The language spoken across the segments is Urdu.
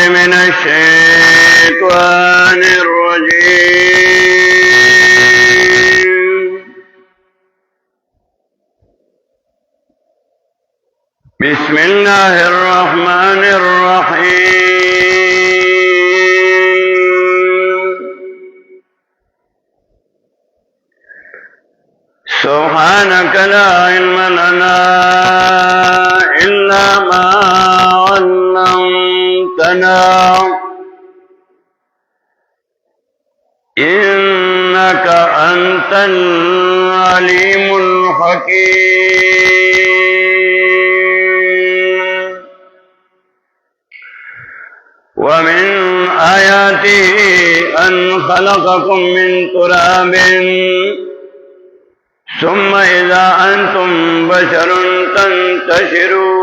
من الشيطان الرجيم. بسم الله الرحمن الرحيم. سبحانك لا علم لنا إلا ما علمتنا إنك أنت العليم الحكيم. ومن آياته أن خلقكم من تراب ثم إذا أنتم بشر تنتشرون.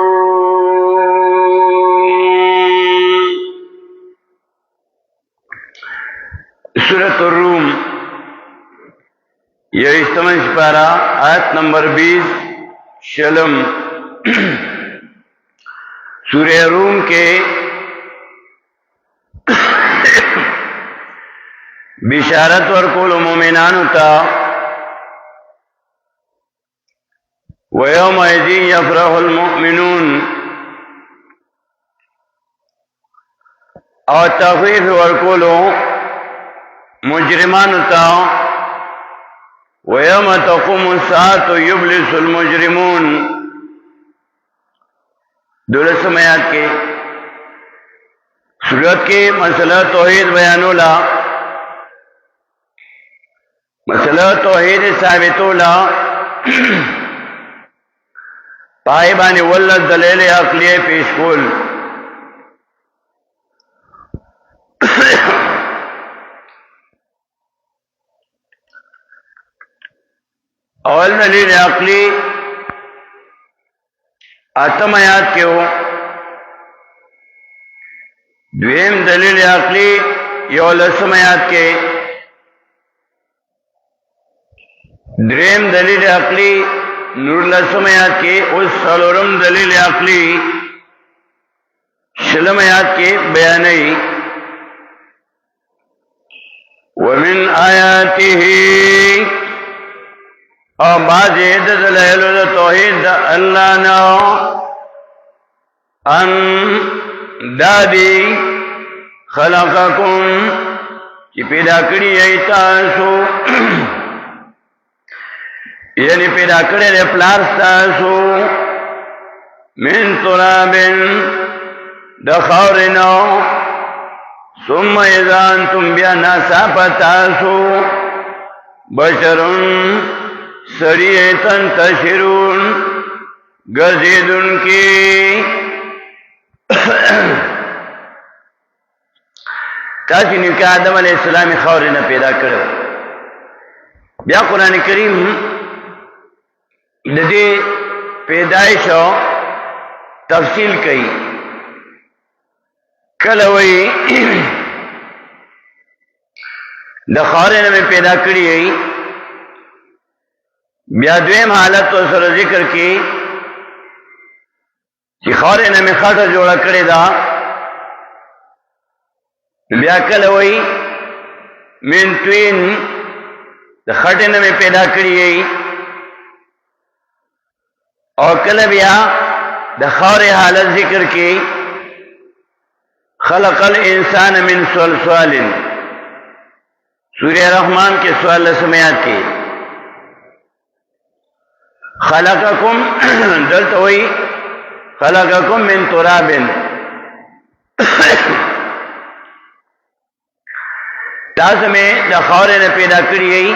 سورة الروم یہ استمنش پارا آیت نمبر 20 شلم. سورہ روم کے بشارت ورکول مومنانو تا وَيَوْمَئِذٍ يَفْرَحُ الْمُؤْمِنُونَ اور تخفیف ورکولو مجرمان تا وَيَوْمَ تَقُومُ السَّاعَةُ يُبْلِسُ الْمُجْرِمُونَ. دولسم آیات کے سورت کے مسئلہ توحید بیانولا، مسئلہ توحید ثابتولا، پائبانی ولد دلیل عقلی پیش کول. اول دلیل عقلی اتم آیات کے ہو، دویم دلیل عقلی یولسم آیات کے، دریم دلیل عقلی نور لسم آیات کے، اس سلورم دلیل عقلی شلم آیات کے بیانی. ومن آیاته اور بعض دلائل توحید اللہ نو ان دادی خلقکم چی پیدا کری ایتاسو، یعنی پیدا کرے دے پلارستاسو من ترابن دخورنو ثم اذا انتم بیا ناساپتاسو بشرن سریعتن تشرون گزیدن کی. تاسی نیو کہ آدم علیہ السلام خورنا پیدا کرو. بیا قرآن کریم دے پیدائش و تفصیل کئی. کلوئی دا خورنا میں پیدا کری گئی. بیا دویم حالت تو سر ذکر کی کہ خورنا میں خاطر جوڑا کرے دا. بیا کلوئی من توین دا خٹنا میں پیدا کری گئی. اور کل بیا دا خور حالت ذکر کی خلق الانسان من صلصال. سورہ رحمان کے سوال لسمیات کی خلقکم دلت ہوئی خلقکم من تراب. تاس میں دا خور نے پیدا کری گئی،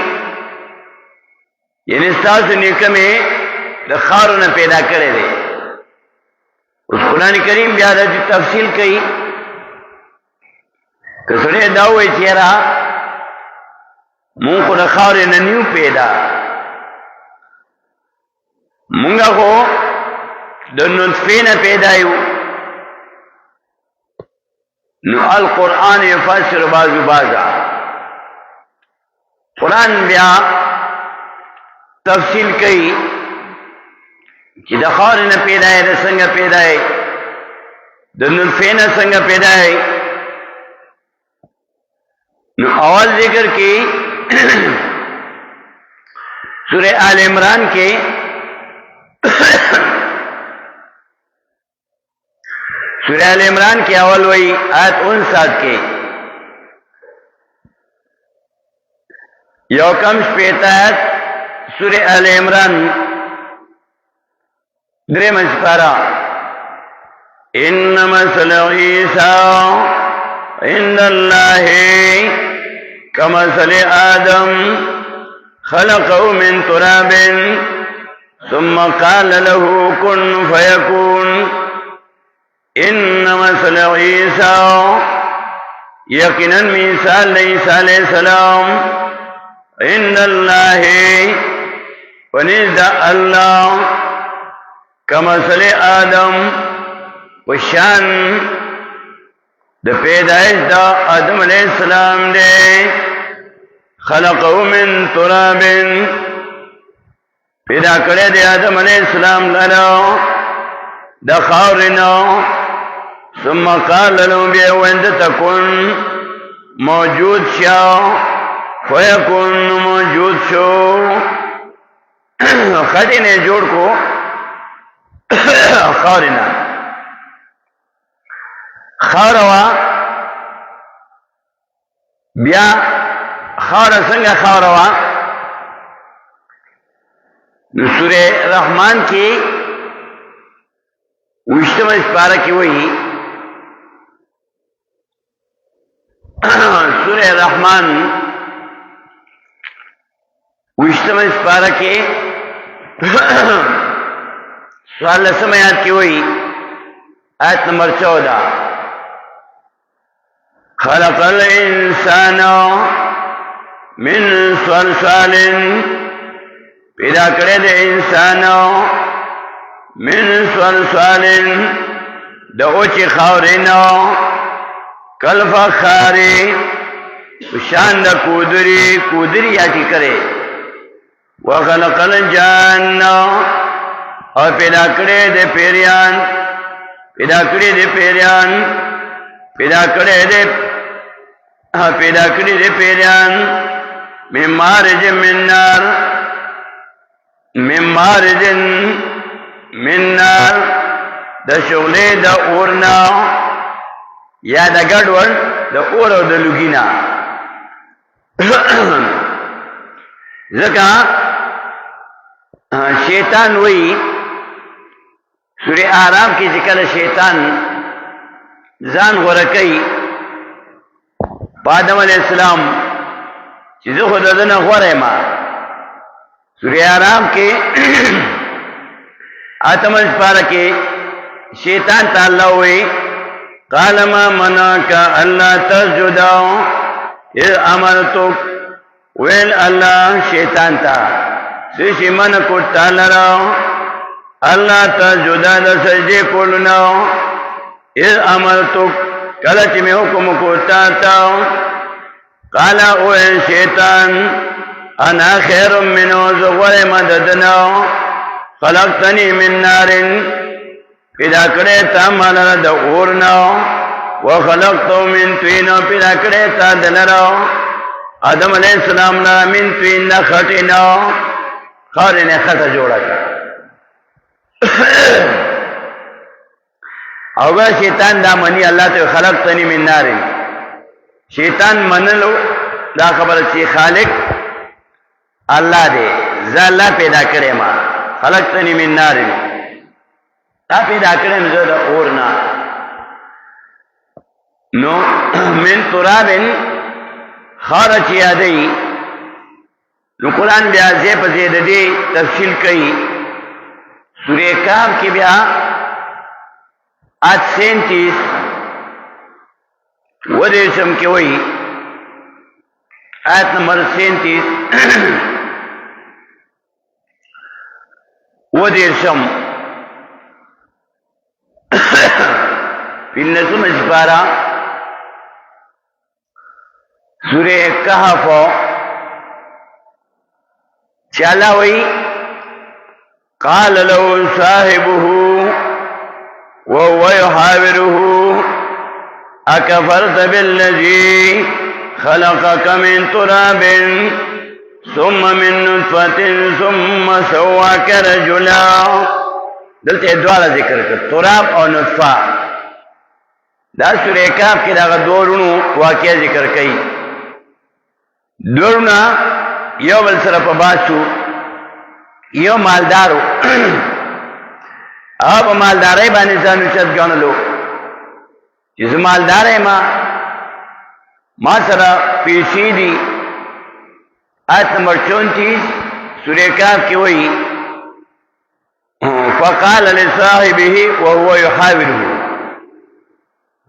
یعنی تاس نیکم میں دا خور نے پیدا کرے دے. اس قرآن کریم بیادہ کی تفصیل کئی کہ سنے داوئی چیرا مون کو دا خور نے نیو پیدا، مونگا کو دا نطفین پیدایو. نو القرآن یفسر بازو بازا. قرآن بیا تفصیل کئی کہ دا خور نہ پیدا ہے دا سنگ پیدا ہے د نطفه نه څنګه پیدا ہے نو اول ذکر کی سورہ آل عمران کے سورہ آل عمران کی اول وہی آیت 59 کے یوکم شپیتا آیت سورہ آل عمران درے منسپارا انما مثل عیسیٰ عند اللہ كمثل آدم خلقه من تراب ثم قال له كن فيكون إن مثل عيسى يقينا عيسى عليه السلام عند الله ونزد الله كمثل آدم وشان د پیدائش دا آدم علیہ السلام دے خلقه من تراب پیدا کرے دے آدم علیہ السلام لرا دا خاورنا ثم قال له بیوند تکن موجود شا فیکن موجود شو خدی نے جوڑ کو خاورنا خاوروا بیا خاور څنګه خاوروا نو سورہ رحمان کی 20 پارہ کی وہی سورہ رحمان 20 پارہ کے 16 آیت کی وہی آیت نمبر 14 خلق الانسان من صلصال پیدا کرے دے انسان من صلصال دا اوچی خاورنا کالفخاری شان دا کودری یاتی کرے وخلق الجان اور پیدا کرے دے پیریان پیدا کرے دے پیریان من مارج من نار دا شغلے دا اورنا یا دا گڑور دا اور او دا لگینا ذکا شیطان وی سورہ آرام کی ذکر شیطان زان غرکی آدم علیہ السلام چیزو خود ادنا غرے ما سورہ آرام کے آتم پارا کے شیطان تعالی ہوئے قال ما منعك الا تسجد اذ امرتك ویل اللہ شیطان تا سیشی من کو تعالی اللہ تسجد دا سجدے کولنا اذ امرتك کلچ میں حکم کو تاتا قال اوے شیطان انا خیر منو زغور مددنا خلقتنی من نار پیدا کرے تا مالا دا اورنا وخلقتو من توین پیدا کرے تا دلرا آدم علیہ السلام نا من توین نا خطینا خاری نے خطا جوڑا کر اوگا شیطان دا منی اللہ تو خلقتنی من نار شیطان منلو دا خبر چی خالق اللہ دے زا اللہ پیدا کرے ما خلقتنی من نار تا پیدا کرے مزو دا اورنا نو من تراب خارچ یادئی نو قرآن بیا زی پزید دی تفصیل کئی سورہ کاف کی بیا آج 37 ودیشم کے وہی آیت نمبر 37 ودیشم فی النسم اسپارہ سورہ کہف چالا وئی قال له صاحبه وهو يحاوره أكفرت بالذي خلقك من تراب ثم من نطفة ثم سواك رجلا. دلته دواړه ذکر کړ، تراب او نطفه. دا سورہ کهف کې دا دورونو واقعي ذکر کړي. دورونه یو بل سره په باسو، یو مالدارو او په مالدارۍ باندې ځان اوچت ګڼلو چې زه مالدار یم، ما سره پیسې دي. آیت نمبر 34 سورہ کهف کې وایي فقال لصاحبه وهو يحاوره،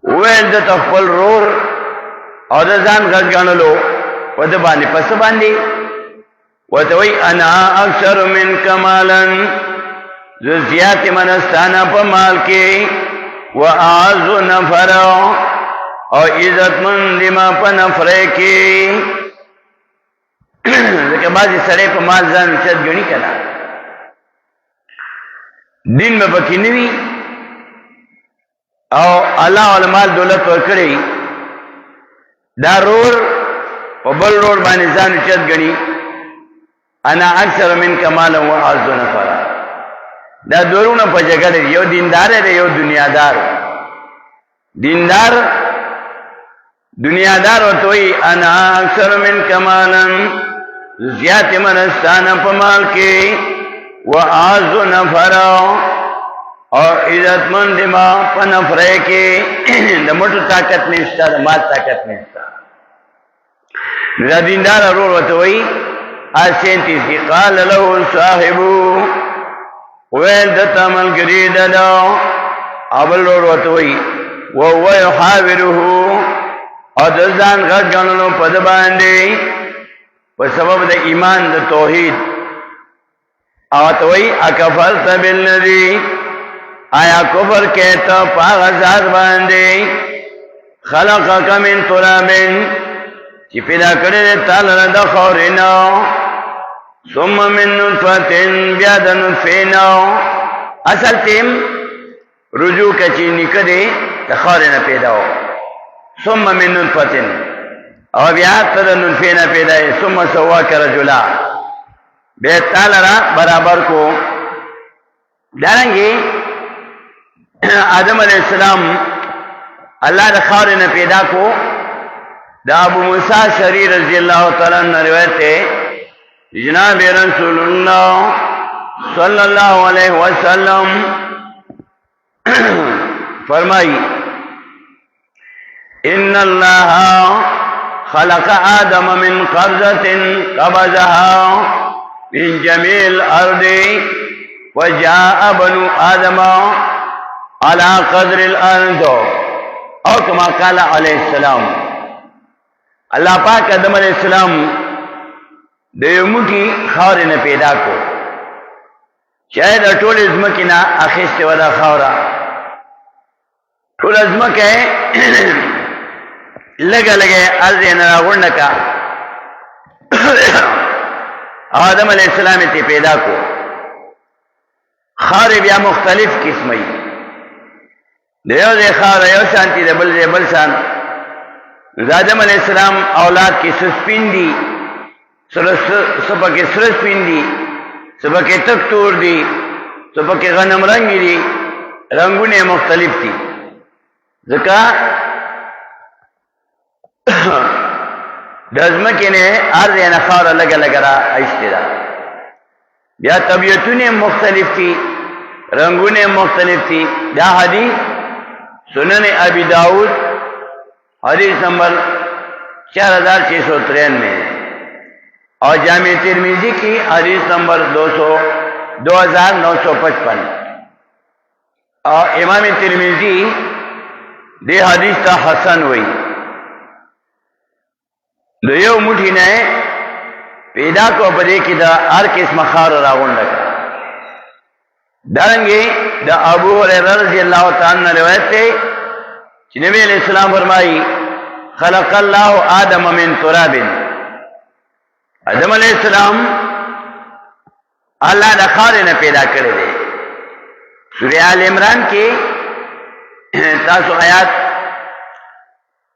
ویل د خپل رور او د ځان غږ ګڼلو په د باندې پس باندې وته وی انا اکثر من کمالا، ز زیات منستانه په مال کې، واعز نفر او عزت مند ما په نفر کې. ځکه بعضې سړی په مال ځان اوچت ګڼي که نه، دین به پکې نه وي او الله ول مال دولت ورکړی، دا رور په بل رور باندې ځان اوچت ګڼي. انا اکثر من کمالا واعز نفر. دا دورونه په جګړه یو دیندار دی یو دنیادار. دیندار دنیادار ورته وایي انا اکثر من کمالا، زیات منستانه په مال کې، واعز نفر او عزت مند ما په نفر کې. د موټو طاقت نشته، د مال طاقت نشته. دا دیندار ورور ورته وایي اسینتی سی قال له صاحبو، ویل دتا ملګری ددا ابل ورور ورته وایي وهو يحاوره او د ځان غږ ګڼلو په د باندې په سبب د ایمان د توحید. او ته وایي اکفرت بالذي، آیا کفر کې ته په هغه ذات باندې خلقک من تراب چې پیدا کړی دی تا لره د خاورې نه، ثم من نطفة بیا د نطفې نه. اصل تیم رجوع که چې نیکه دی د خاورې نه پیدا و، ثم من نطفة او بیا ته د نطفې نه پیدا یې، ثم سواک رجلا، بیا تا لره برابر کو. دارنګې آدم علیہ السلام الله د خاورې نه پیدا کو. دا ابو موسی شری رضی اللہ تعالی عنہ روایت ہے، جناب رسول اللہ صلی اللہ علیہ وسلم فرمائی ان اللہ خلق آدم من قبضة قبضها من جميع الارض وجاء بنو آدم على قدر الارض، او کما قال علیہ السلام. اللہ پاک آدم علیہ السلام د یو موټي خاورې نه پیدا کو، چاہے د ټولې ځمکې نه اخیستې وه دا خاوره، ټوله ځمکه یې لږه لږه ارض یې نه راغونډه کړه. آدم علیہ السلام یې پیدا کو. خاورې بیا مختلف قسمه وي، د یو ځای خاوره یو شانتي، د بل ځای بل شان. آدم علیہ السلام اولاد کی سپین دی، سپکے سر سپین دی، سپکے تک تور دی، سپکے غنم رنگی دی، رنگونے مختلف دی. ذکا دزمکی نے عرض نخار لگا لگا را ایستی دا. بیا طبیعتونے مختلف تھی، رنگونے مختلف تھی. دا حدیث سنن ابی داؤد حدیث نمبر 4693 اور جامع ترمذی کی حدیث نمبر 2955. اور امام ترمذی دے حدیث تا حسن ہوئی. دو یو موٹی نے پیدا کو پدے کی دا ہر قسم خار راغونڈا کا. دارنگی دا ابو ہریرہ رضی اللہ تعالی عنہ روایت ہے کہ نبی علیہ السلام فرمائی خلق اللہ آدم من تراب. آدم علیہ السلام اللہ دا خاورے نے پیدا کرے دے. سورہ آل عمران کی تاسو آیات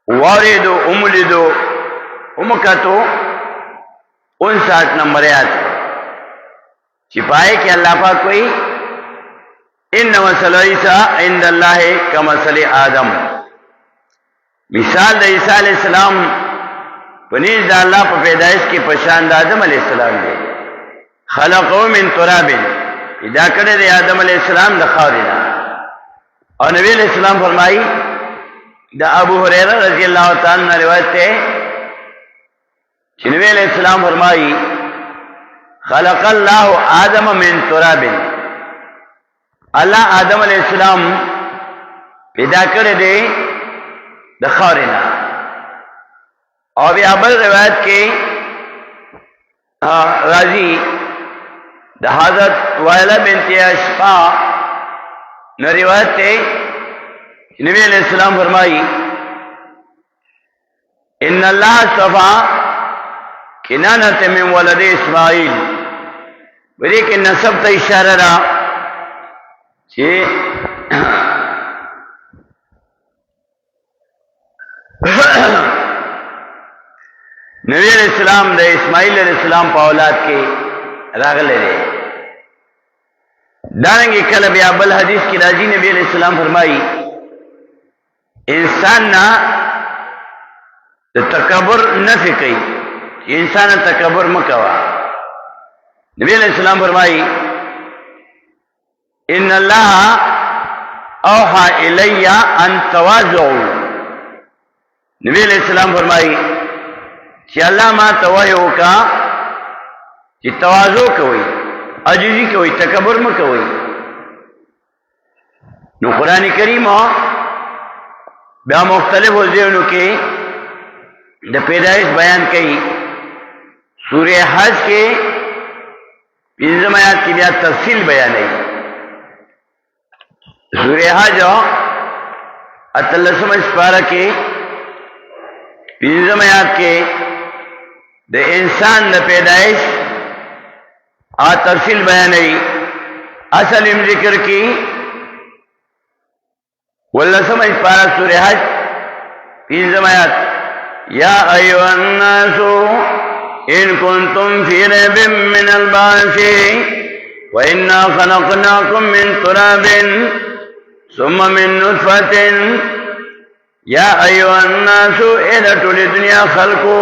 واردو امولدو امکتو 59 نمبر آیات چھپائے کہ اللہ پاک کوئی ان مثل عیسیٰ عند اللہ کمثل آدم مثال دا عیسیٰ علیہ السلام پنیز دا اللہ پا پیدائش کی پشان دا آدم علیہ السلام دے خلقو من تراب ادا کرے دے آدم علیہ السلام دا خاورنا اور نبی علیہ السلام فرمائی دا ابو ہریرہ رضی اللہ تعالیٰ عنہ روایت تے کہ نبی علیہ السلام فرمائی خلق اللہ آدم من تراب اللہ آدم علیہ السلام پیدا کرے دے دا خاورنا اور بھی ابل روایت کے راضی دا حضرت وائلہ بنت اشقا نے روایت تے نبی علیہ السلام فرمائی ان اللہ اصطفى کنانۃ من ولد اسماعیل بری کہ نسب تا اشارہ را کہ نبی علیہ السلام دے اسماعیل علیہ السلام پا اولاد کے راغلے رہے دارنگی کل بیا بل حدیث کی راضی نبی علیہ السلام فرمائی انسان نا تکبر نفی کئی انسان تکبر مکوا نبی علیہ السلام فرمائی ان اللہ اوحا الیہ ان تواضعوا نبی علیہ السلام فرمائی کہ اللہ ما توایو کا کہ تواضع کوئی عجزی کوئی تکبر میں کوئی نو قرآن کریم بیا مختلف وزیونو کے دا پیدائش بیان کئی سورہ حج کے 15 آیات کی بیا تفصیل بیان ہے سورہ حج اتلسم اسپارہ کے 15 آیات کے دا انسان دا پیدائش تفصیل بیان ہے اصل ذکر کی واللسم اسپارہ سورہ حج 15 آیات یا ایوہ الناس ان کنتم فی ریب من البعث وإنا خلقناکم من تراب ثم من نطفة یا ایوہ الناس اذا طول دنیا خلقو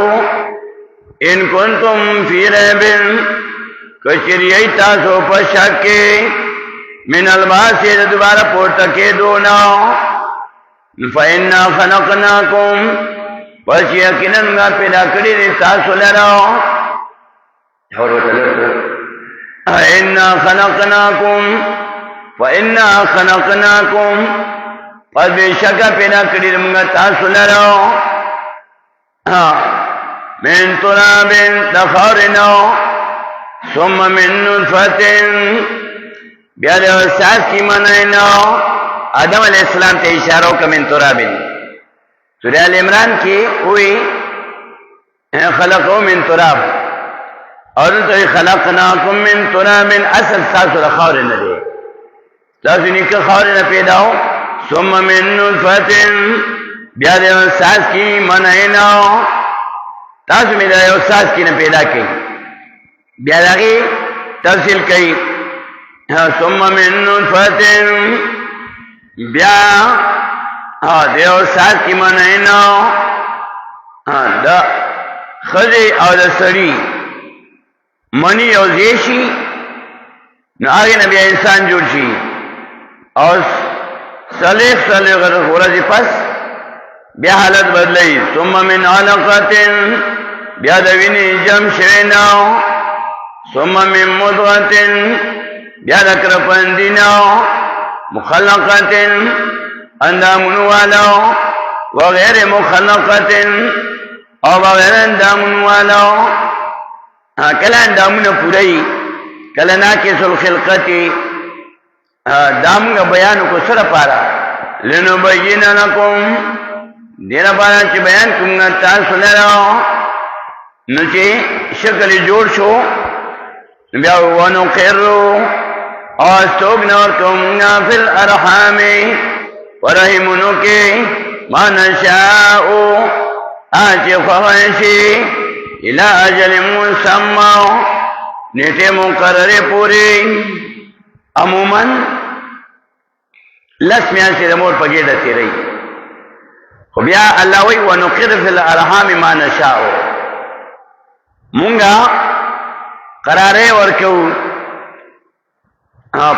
ان کنتم فی ریب کشریعی تاسو پشک کے من البعث دوبارہ پورتا کے دونا فإنا خلقناکم بس یقیناً گا پیدا کری دی تاسو لراو فإنا خلقناکم پس بے شکا پیدا کری دی منگا تاسو لراو من تراب دخارنا ثم من نطفة بیاد احساس کی منائنا آدم علیہ السلام تے اشاروں کا من تراب سورہ ال عمران کی ہوئی خلقو من تراب اور تو خلقناکم من تراب اصل ساسو رخور ندے تاسو نکا خور نہ پیدا ہو ثم من نطفة بیاد احساس کی منائنا تاسو میرا احساس کی نہ پیدا کی بیاد آگی تفصیل کئی ثم من نطفة بیا دیو سات کی منائنا دا خضی او دا سری منی او زیشی نو آگے نبی انسان جوڑ شی اور صلیخ غرزی پس بیا حالت بدلئی ثم من علقت بیا دوینی جم شوینا ثم من مضغت بیا دکر پندینا مخلقت اندامن والا وغیر مخلقت او بغیر اندامن والا کلا اندامن پوری کلا ناکس الخلقتی دامن بیان کو سر پارا لنبین لکم دینا پارا چی بیان کمگا تاسو لرا نو چی شکل جوڑ شو بیا ونقر اور استوگنا کمگا فی الارحام ورحمونو کې ما نشاء آج خوشی الى اجل مسمى نیټه مقرره پوری عموما لس میاشتې د مور په ګډه تیری خو بیا الله وی ونقر فی الارحام ما نشاء مونږه قرارې ورکو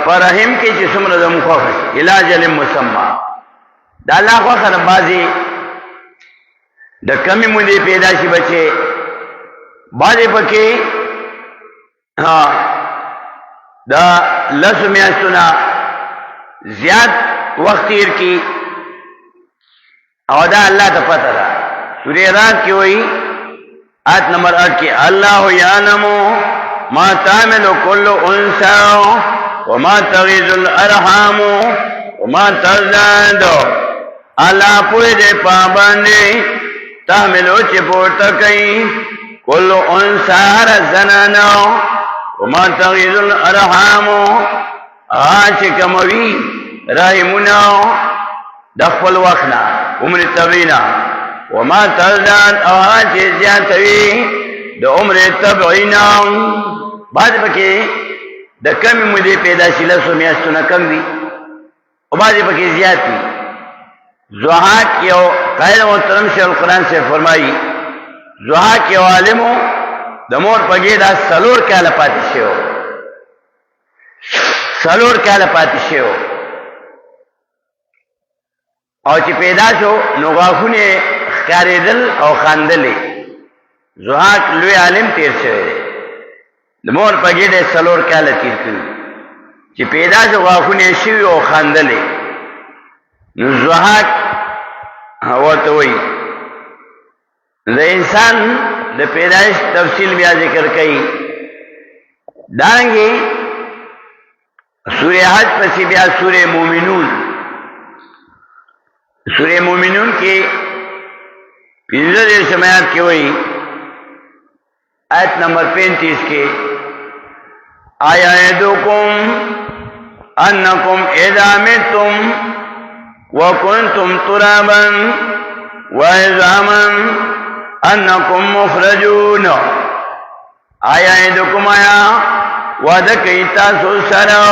پر رحم کې چې څومره زموږ خوښ الى اجل مسمى دا الله خو سره بازي د کمی مودې پیدا شي بچي باندې پکې دا لس میاشتونه زیات وخت تیر کی او دا الله ته پته ده سورې رات کې وایي آیت نمبر 8 کې الله یعلم ما تعمل كل انثى وما تغيظ الارحام وما تزداد الله پوهه دې پابندې تعملو چې پورته کوي كل انثى زنانو وما تغيظ الارحام عاشقموي رحمنا دخل وخنا عمر طويله وما تزداد عاشقياتوي د عمر طبعینا بعد پکې د کمی مودې پیدا شي له میاشتونه کم وي او بعد پکې زیات وي زوحاک یو قائل محترم شیخ القرآن سے فرمائی زوحاک یو عالمو د مور په ګډه سلور کاله پاتې شو او چې پیدا شو نو غاښونه ښکارېدل او خاندلې زوحاک لوی عالم تیر شوی د مور په ګډه سلور کاله تیر کړي چې پیدا شو غاښونه شوی او خاندلې نو زوحاک ورته وایي د انسان د پیدایش تفصیل بیا ذکر کړي دانګي سورہ حج پسې بیا سورہ مومنون کې 15 آیات کې وایي آیت نمبر 35 کې آیا یدکم انکم اذا متم وکنتم ترابا وعظاما انکم مخرجون آیا یدکم آیا وعده کوي تاسو سره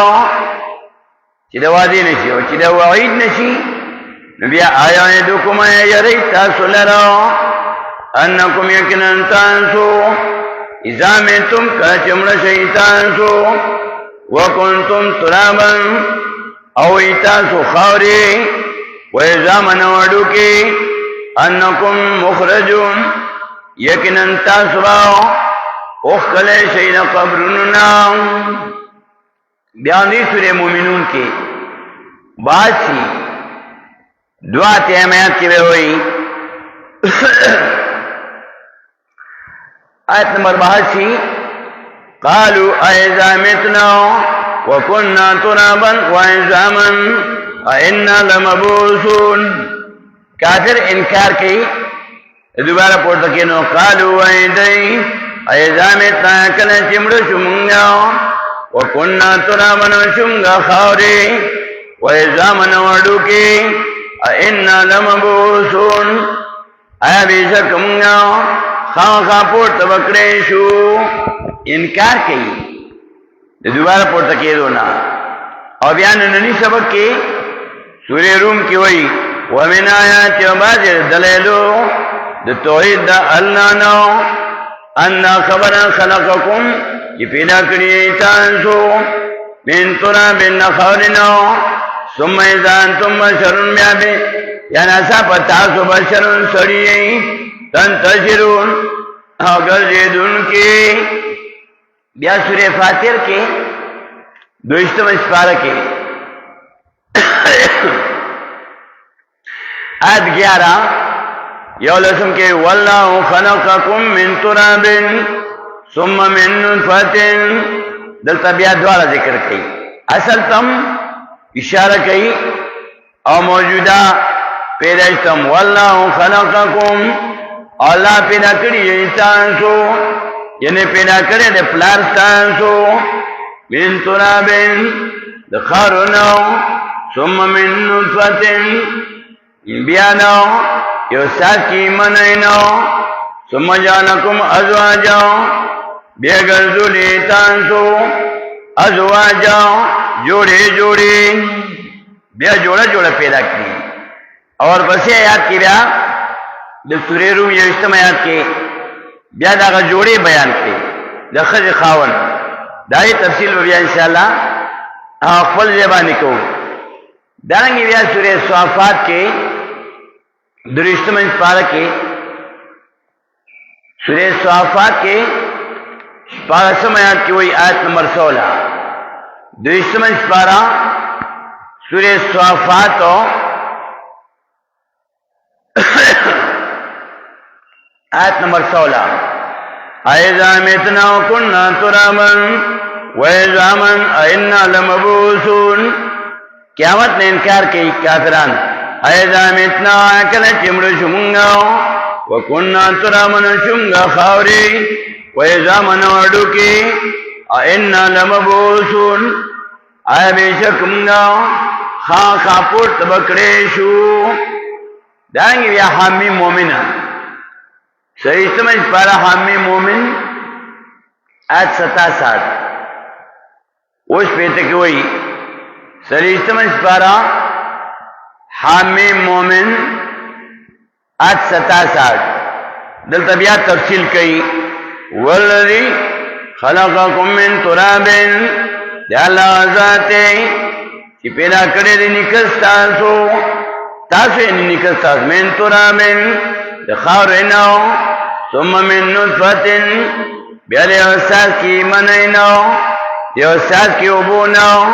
چې دا وعده نشي او چې دا وعید نشي نو بیا آیا یدکم آیا یری تاسو لره انکم یقینا تاسو اذا متم کله چې مړ شئ تاسو وکنتم ترابا او تاسو خاوري وإذا منوڑو کی انکم مخرجون یقینا تاسو اخکلے شئینا قبرننا بیان دی سورہ مومنون کی بات سی دعا تیمیات کی بے ہوئی آیت نمبر 82 قالوا اذا متنا وكنا ترابا وعظاما ائنا لمبعوثون کافر انکار کی دوبارہ پورته کینو قالوا وایدای اذا متنا کله چمړو شومنګا وكنا ترابا شومنګا خاوري وعظاما وډو کی ائنا لمبعوثون ایا بیشکمنګا خامخا پورته وکړې شو انکار کوي دوبارہ پورته کېدو نه او بیان نننی سبق کې سورہ روم کې وایي ومن آیات بعض دلایلو د توحید د الله نو ان خبر خلقکم چې پیدا کړی تاسو من تراب نخورنا ثم اذا انتم بشر بیا یعنی تاسو بشر سړی تنتشرون اگر دې کې بیا سورہ فاتر کې دوشتم اسپارہ کې آیت 11 یولسم کې والله خلقکم من تراب ثم من نطفة دلته بیا دواړه ذکر کړي اصل تم اشاره کوي او موجوده پیدایشتم والله خلقکم الله پیدا کړی تاسو یعنی پیدا کړی د پلار تاسو من ترابن د خارونو ثم من نطفة بیانو یو ساکی منینو ثم جانکم ازواجا بیگرزولی تانسو ازواجا جوڑی جوڑی بیا جوڑا جوڑا پیدا کی اور بسی آیات کی بیا د سورہ روم یوشتم آیات کی بیا دا جوڑی بیان کی د خز خاون دای تفصیل بیا انشاءاللہ خپل زبانی کو دارنگی بیا سورہ صافات کے درشتم پارہ کے سورہ صافات کے پارسم آیات کی وہی آیت نمبر 16 درشتم پارہ سورہ صافات آیت نمبر 16 اَإِذَا مِتْنَا وَكُنَّا تُرَابًا وَعِظَامًا أَإِنَّا لَمَبْعُوثُونَ قیامت نے انکار کی کافران اَإِذَا مِتْنَا کله چې مړ شو مونږ وَكُنَّا تُرَابًا شومږ خاورې وَعِظَامًا هډوکي أَإِنَّا لَمَبْعُوثُونَ آیا بېشک مونږ خامخا پورته به کړی شو دارنګې بیا حامی مومنه صحیح سمجھ پارا حامی مومن آج 67 اس پیتے کی وہی صحیح سمجھ پارا حامی مومن آج 67 دل طبیعت تفصیل کئی والذی خلقکم من تراب دی اللہ ذاتے چی پیدا کرے دی نکس تاسو نکس تاسو من تراب خاورینو ثم من نطفة بیا دیوستاز کی منینو دیوستاز کی عبونو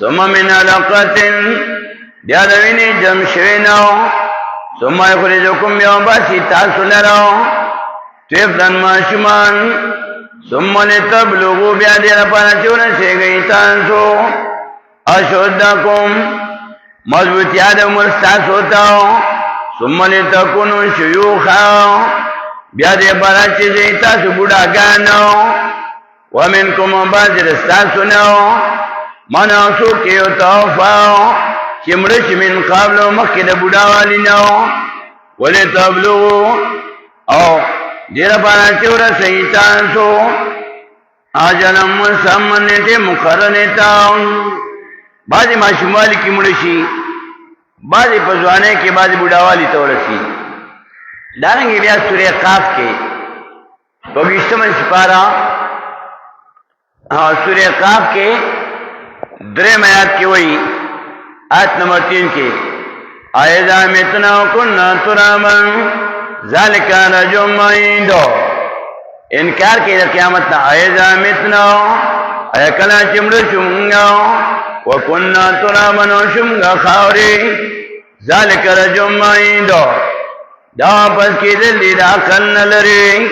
ثم من علقة بیا دوینی جمشوینو ثم یخرجکم بیو باسی تاسو لرو طفلن ماشمان ثم لتبلغو بیا دیر پانچون سیگئی تانسو اشدکم مضبوطیاد مرستاسو تاو ثم لتكونوا شيوخا بیا دې بارا چې دې تاسو بوډاګانو ومنکم بعض رستاسو نو مناسو کې توفا چې مړ شي من قبل مخکې د بوډاوالي نو ولتبلغوا او دې بارا چې ورسې تاسو اجل مسمن دې مقرنه تا بعض ماشومال کې مړ شي بعضی پزوانے کے بعضی بڑھاوالی تورسی دارنگی بیا سورہ قاف کے پوگیشتمن سپارہ سورہ قاف کے درم آیات کی وہی آیت نمبر 3 کے اَإِذَا مِتْنَا وَكُنَّا تُرَابًا ذَلِكَ رَجْعٌ بَعِيدٌ انکار کے قیامت نہ اَإِذَا مِتْنَا اے کلا چمڑ شمگا وَكُنَّا تُرَابًا وَشُمْغَ خَاوْرِ ذَلِكَ رَجْعٌ بَعِيدٌ دا پس کی دلی دا کن لری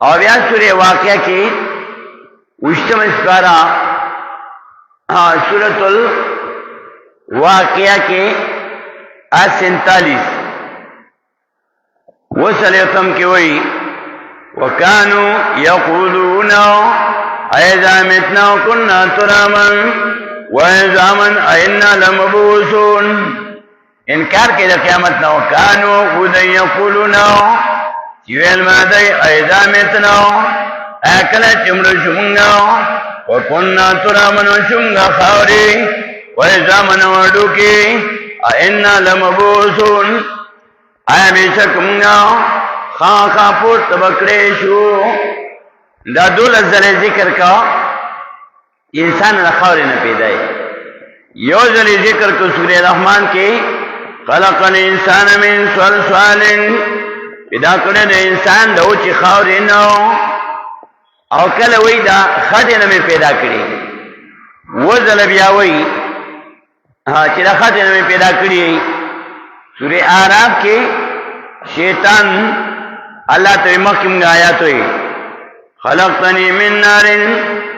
اور یا سورہ واقعہ کی وشتم اسپارہ سورۃ الواقعہ کے آیت 47 وہ سلیتم کی وہی وَكَانُوا يَقُولُونَ أَإِذَا مِتْنَا وَكُنَّا تُرَابًا وَعِظَامًا أَإِنَّا لَمَبْعُوثُونَ انکار کے قیامت نہ کانو خود یقولون چویل مادی اذا متنا اکل چمر شمگا وکننا ترامن شمگا خاوری وعظامن وڈوکی اِنَّا لَمَبْعُوثُونَ آیا بیشک منگا خاں پورت بکریشو دا دول ازل ذکر کا انسان رخاوری نہ پیدائی یو ذل ذکر کو سورہ رحمان کے خلق الانسان من صلصال پیدا کرے دا انسان دا اوچی خاوری نو او کل وی دا خطن میں پیدا کری وہ ذل بیاوی چی دا خطن میں پیدا کری سورہ آراف کے شیطان اللہ تو مخیم گا آیات ہوئی خلقتنی من نار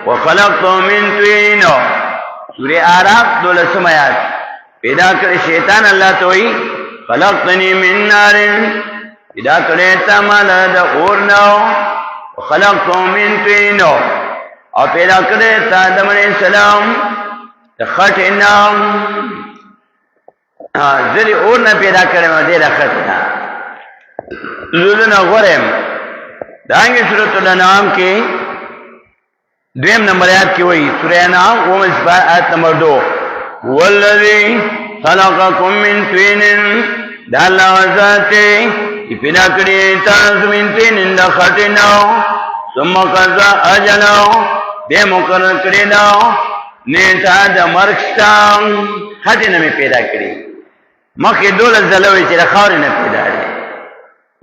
وخلقتو من طین سورہ آراف دولسم آیات پیدا کرے شیطان اللہ تو ہوئی خلقتنی من نار پیدا کرے تمالا دا اورنو وخلقتو من طین اور پیدا کرے تا آدم علیہ السلام د خټې نه زری اور نه پیدا کړم دې راخته زولنا غورم دانګي سورۃ الانعام کې دویم نمبر آیات کې وایي سورۃ انعام آیت نمبر 2 والذي خلقكم من طين دا الله ذات پیدا کړی تاسو من طين د خټې نه ثم قضى اجلا دې مقرر کړی نو نیټه د مرګ ستام خټې نه پیدا کړی مخکې دوله زلوي چې خاورې نه پیدا دي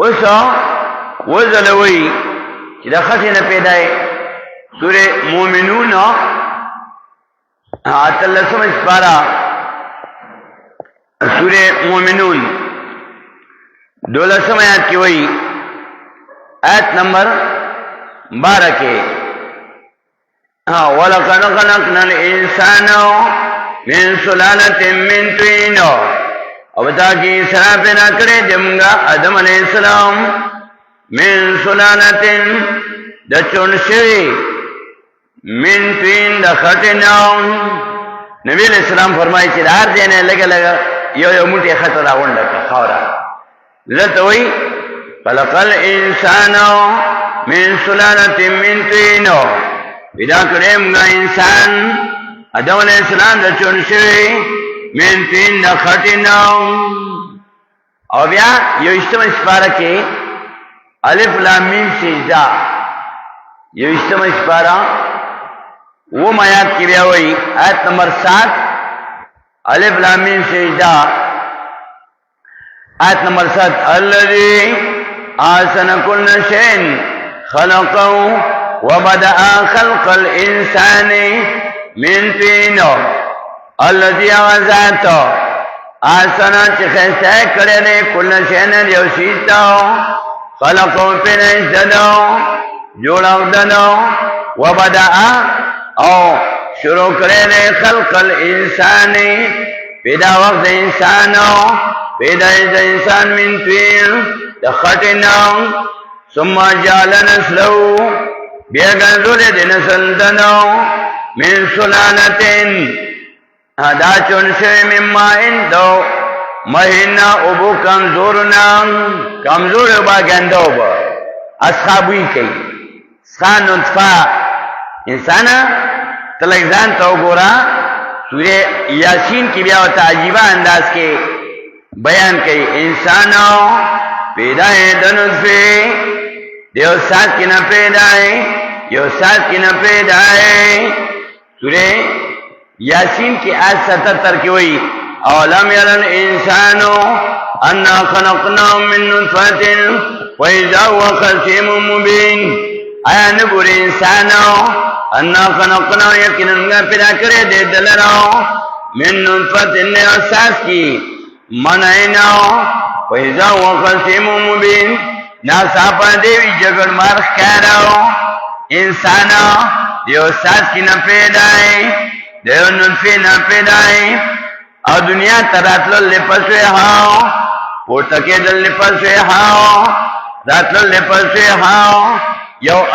اوس وزلوي چې د خټې نه پیدا دی سورې مومنون اتلسم سپارا سورې مومنون 12 آیات کې وایي آیت نمبر 12 کې ولقد خلقنا الانسان من سلالة من طين او تاکي سره پیدا کړې دمغه آدم علیہ السلام من سلالة د چونشي من طين د خټنو نبی علیہ السلام فرمایي چې هر دینه لګ یو موټي خطر راوند کا خاورا ذات وی خلق الانسان من سلالة من طين پیدا کړم غا انسان آدم علیہ السلام د چونشي من طين د خټنو او بیا یو استم سپاره کې الف لام میم سجدا یو استم سپاره وہ آیات کی بیا وہی آیت نمبر 7 الف لام میم سجدا آیت نمبر 7 الذی احسن كل شيء خلقه وبدأ خلق الانسان من طين الذي ذات احسن چې خسته کړي نه کل شيء نه یو شیتا خلقه پیدا جوړاو دنو وبدأ او شروع کرے خلق الانسان پیدا وقت انسانو پیدا انسان من طين دخٹنا ثم جعل نسلو بیگنزول دی نسل دنو من سلالتين دا چونشوی من مائن دو مہینا ابو کمزور با گندو با اصحابوی کئی سخان نطفہ انسانا تلک ځان ته وګوره سورہ یاسین کې بیا ته عجیبه انداز کې بیان کوي انسانو پیدا د نطفه دیو سات کې نه پیدا یو سات کې نه پیدا سورہ یاسین کې آیت 77 کې وایي اولم یرل انسانو انا خلقناه من نطفه واذا هو خصيم مبين آیا نګور انسانو انا خلقنا یقینا پیدا کړې دې دلرو من نطفه اساس کی مناینا پیدا وقسم مبین ناصاب دې جګړ مار کړو انسان دیو اساس کی نه پیدا دیو نطفه نه پیدا او دنیا تراتل لپسه هاو پورتکه دل لپسه هاو راتل لپسه هاو یو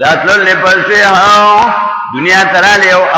راتل لپسه هاو دنیا تراله یو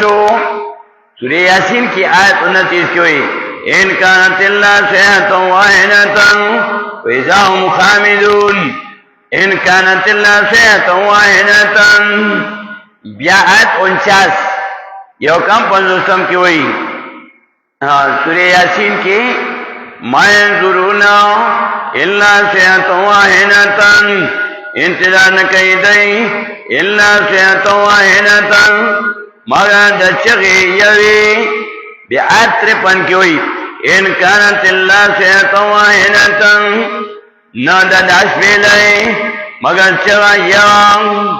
شو سورہ یاسین کی آیت 29 کی ہوئی ان کانت اللہ سیحت واحدتا فاذا هم خامدون ان کانت اللہ سیحت واحدتا بیا آیت 49 یو کم 50 کی ہوئی سورہ یاسین کی ما ينظرون الا سیحت واحدتا انتظار نکئی دی الا سیحت واحدتا مگر دچغی یوی بی آیت 53 کی ہوئی ان کانت اللہ سیحت واحدتا نادا داش بیلائی مگر چغا یوم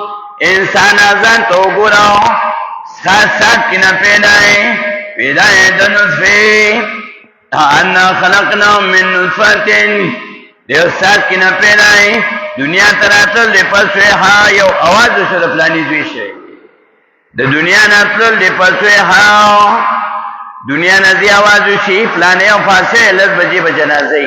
انسان ازان تو گراو سات کی نا پیدائی پیدائی دنطفی انا خلقنا من نطفتن دیو سات کی نا پیدائی دنیا تراتل دی پسوی ها یو آواز شد فلانی زوی شئی د دنیا ناتل دی پسوی ها دنیا نزی آواز شئی فلانی او فاسه لز بجی بجنازی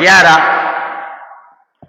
11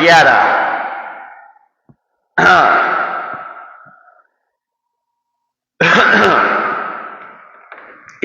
11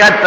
71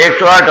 108